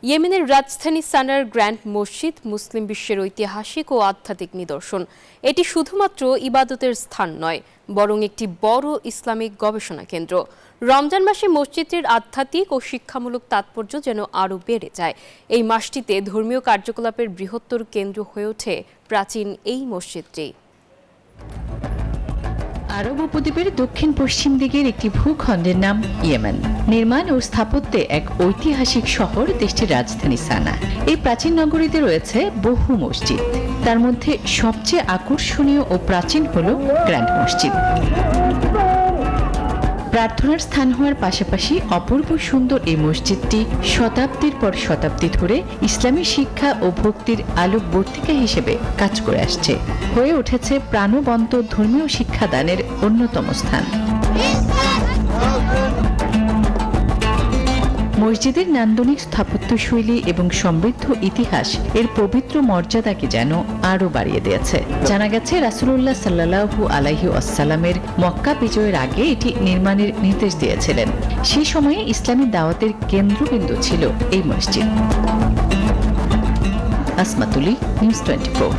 ইয়েমেনের রাজধানী সানার গ্র্যান্ড মসজিদ মুসলিম বিশ্বের ঐতিহাসিক ও আধ্যাত্মিক নিদর্শন। এটি শুধুমাত্র ইবাদতের স্থান নয়, বরং একটি বড় ইসলামিক গবেষণা কেন্দ্র। রমজান মাসে মসজিদটির আধ্যাত্মিক ও শিক্ষামূলক তাৎপর্য যেন আরও বেড়ে যায়। এই মাসটিতে ধর্মীয় কার্যকলাপের বৃহত্তর কেন্দ্র হয়ে ওঠে প্রাচীন এই মসজিদটি। আরব উপদ্বীপের দক্ষিণ পশ্চিম দিকের একটি ভূখণ্ডের নাম ইয়েমেন। নির্মাণ ও স্থাপত্যে এক ঐতিহাসিক শহর দেশটির রাজধানী সানা। এই প্রাচীন নগরীতে রয়েছে বহু মসজিদ। তার মধ্যে সবচেয়ে আকর্ষণীয় ও প্রাচীন হল গ্র্যান্ড মসজিদ। প্রার্থনার স্থান হওয়ার পাশাপাশি অপূর্ব সুন্দর এই মসজিদটি শতাব্দীর পর শতাব্দী ধরে ইসলামী শিক্ষা ও ভক্তির আলোকবর্তিকা হিসেবে কাজ করে আসছে, হয়ে উঠেছে প্রাণবন্ত ধর্মীয় শিক্ষাদানের অন্যতম স্থান। মসজিদের নান্দনিক স্থাপত্যশৈলী এবং সমৃদ্ধ ইতিহাস এর পবিত্র মর্যাদাকে যেন আরও বাড়িয়ে দিয়েছে। জানা গেছে রাসূলুল্লাহ সাল্লাল্লাহু আলাইহি ওয়াসাল্লামের মক্কা বিজয়ের আগে এটি নির্মাণের নির্দেশ দিয়েছিলেন। সেই সময়ে ইসলামী দাওয়াতের কেন্দ্রবিন্দু ছিল এই মসজিদ। আসমাতুলি, নিউজ 24।